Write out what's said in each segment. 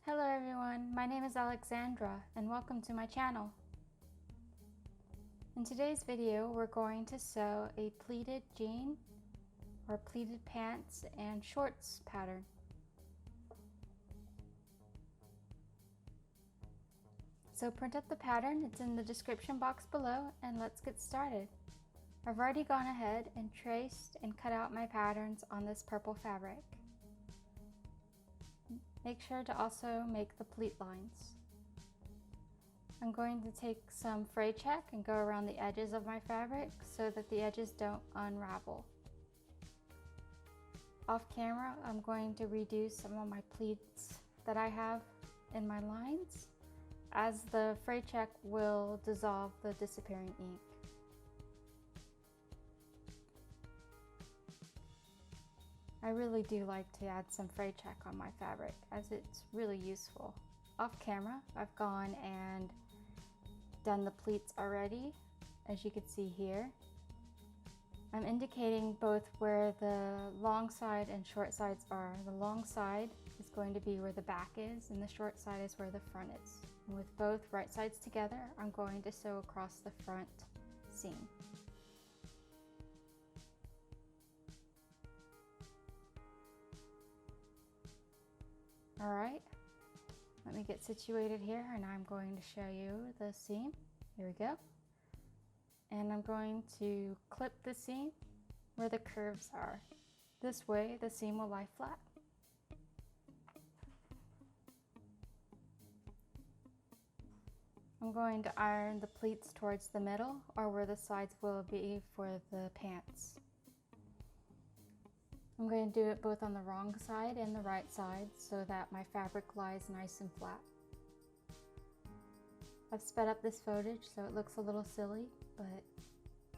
Hello everyone, my name is Alexandra and welcome to my channel. In today's video we're going to sew a pleated jean or pleated pants and shorts pattern. So print up the pattern, it's in the description box below, and let's get started. I've already gone ahead and traced and cut out my patterns on this purple fabric. Make sure to also make the pleat lines. I'm going to take some fray check and go around the edges of my fabric so that the edges don't unravel. Off camera, I'm going to redo some of my pleats that I have in my lines, as the fray check will dissolve the disappearing ink. I really do like to add some fray check on my fabric as it's really useful. Off camera, I've gone and done the pleats already, as you can see here. I'm indicating both where the long side and short sides are. The long side is going to be where the back is, and the short side is where the front is. And with both right sides together, I'm going to sew across the front seam. All right, let me get situated here and I'm going to show you the seam. Here we go. And I'm going to clip the seam where the curves are. This way the seam will lie flat. I'm going to iron the pleats towards the middle, or where the sides will be for the pants. I'm going to do it both on the wrong side and the right side so that my fabric lies nice and flat. I've sped up this footage so it looks a little silly, but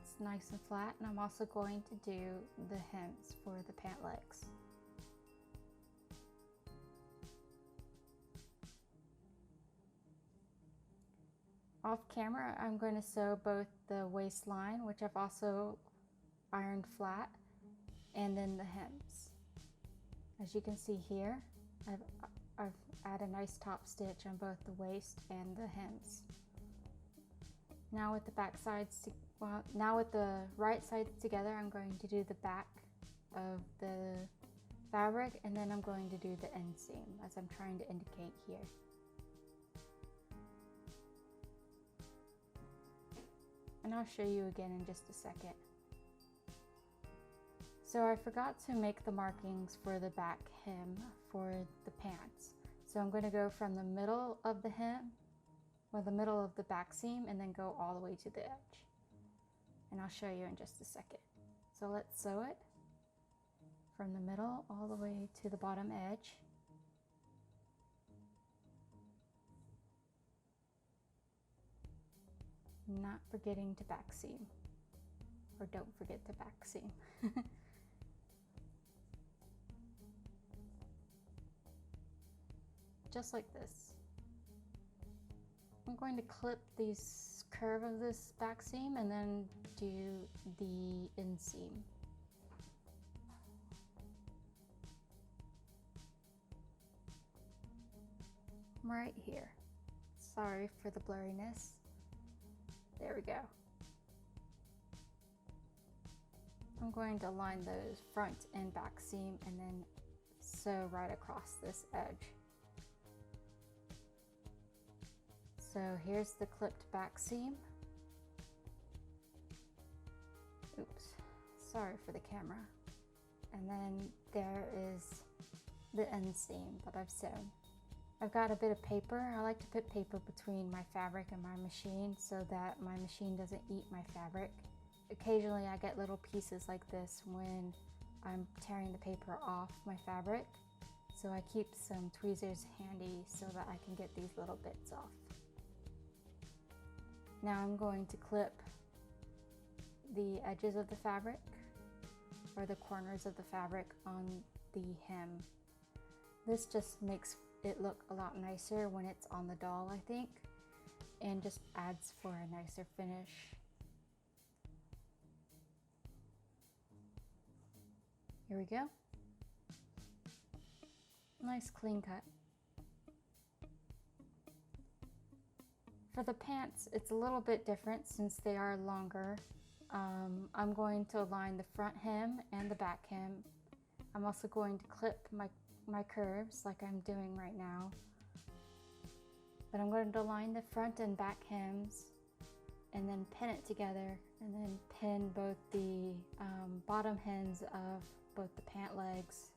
it's nice and flat, and I'm also going to do the hems for the pant legs. Off camera, I'm going to sew both the waistline, which I've also ironed flat, and then the hems. As you can see here, I've added a nice top stitch on both the waist and the hems. Now with the back sides, now with the right sides together, I'm going to do the back of the fabric, and then I'm going to do the inseam, as I'm trying to indicate here. And I'll show you again in just a second. So I forgot to make the markings for the back hem for the pants. So I'm going to go from the middle of the hem, or the middle of the back seam, and then go all the way to the edge. And I'll show you in just a second. So let's sew it from the middle all the way to the bottom edge. Not forgetting to back seam, or don't forget to back seam. Just like this. I'm going to clip this curve of this back seam and then do the inseam. Right here. Sorry for the blurriness. There we go. I'm going to line those front and back seam and then sew right across this edge. So here's the clipped back seam. Oops, sorry for the camera. And then there is the inseam that I've sewn. I've got a bit of paper. I like to put paper between my fabric and my machine so that my machine doesn't eat my fabric. Occasionally I get little pieces like this when I'm tearing the paper off my fabric. So I keep some tweezers handy so that I can get these little bits off. Now I'm going to clip the edges of the fabric, or the corners of the fabric, on the hem. This just makes it look a lot nicer when it's on the doll, I think, and just adds for a nicer finish. Here we go. Nice clean cut. For the pants, it's a little bit different since they are longer. I'm going to align the front hem and the back hem. I'm also going to clip my curves like I'm doing right now. But I'm going to align the front and back hems and then pin it together, and then pin both the bottom hems of both the pant legs.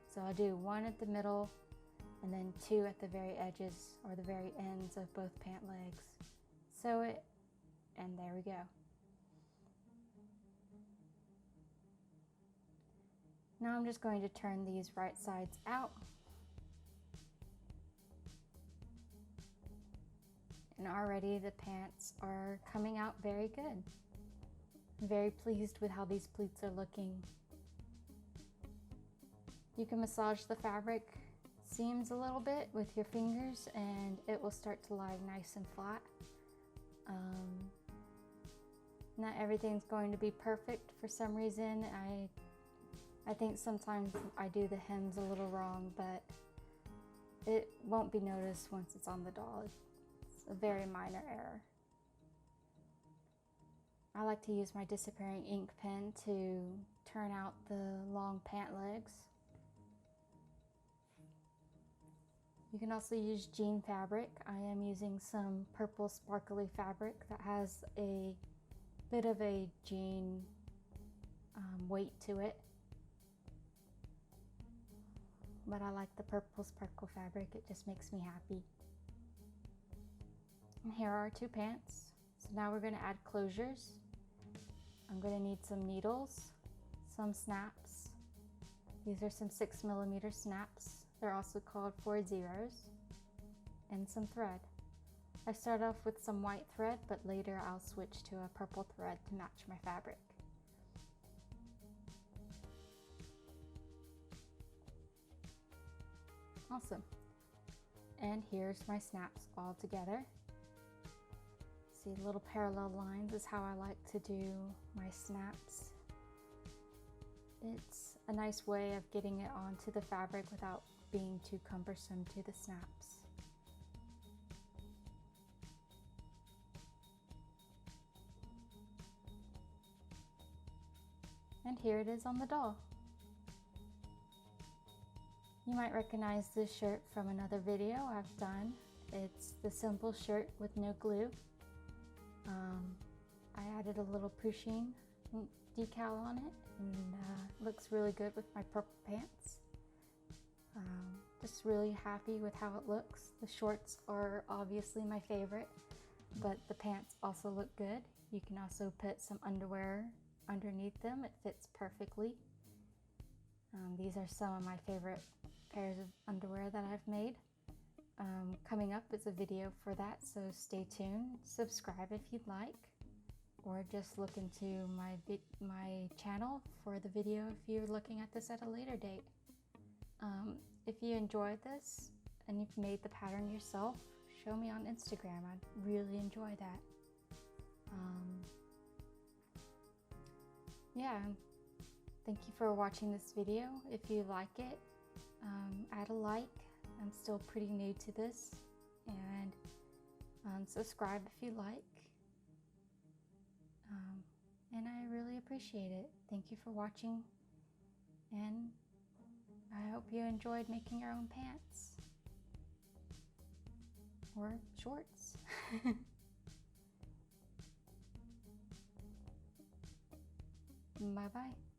So I'll do one at the middle and then two at the very edges or the very ends of both pant legs. Sew it, and there we go. Now I'm just going to turn these right sides out. And already the pants are coming out very good. I'm very pleased with how these pleats are looking. You can massage the fabric seams a little bit with your fingers and it will start to lie nice and flat. Not everything's going to be perfect for some reason. I think sometimes I do the hems a little wrong, but it won't be noticed once it's on the doll. It's a very minor error. I like to use my disappearing ink pen to turn out the long pant legs. You can also use jean fabric. I am using some purple sparkly fabric that has a bit of a jean weight to it. But I like the purple sparkle fabric, it just makes me happy. And here are our two pants. So now we're going to add closures. I'm going to need some needles, some snaps. These are some 6mm snaps. They're also called 4 zeros. And some thread. I start off with some white thread, but later I'll switch to a purple thread to match my fabric. Awesome. And here's my snaps all together. See, little parallel lines is how I like to do my snaps. It's a nice way of getting it onto the fabric without being too cumbersome to the snaps. And here it is on the doll. You might recognize this shirt from another video I've done. It's the simple shirt with no glue. I added a little pushing decal on it, and looks really good with my purple pants. Just really happy with how it looks. The shorts are obviously my favorite, but the pants also look good. You can also put some underwear underneath them. It fits perfectly. These are some of my favorite pairs of underwear that I've made. Coming up is a video for that, so stay tuned. Subscribe if you'd like, or just look into my channel for the video if you're looking at this at a later date. If you enjoyed this and you've made the pattern yourself, show me on Instagram. I'd really enjoy that. Yeah, thank you for watching this video. If you like it, add a like. I'm still pretty new to this, and subscribe if you like. And I really appreciate it. Thank you for watching, and I hope you enjoyed making your own pants or shorts. Bye-bye.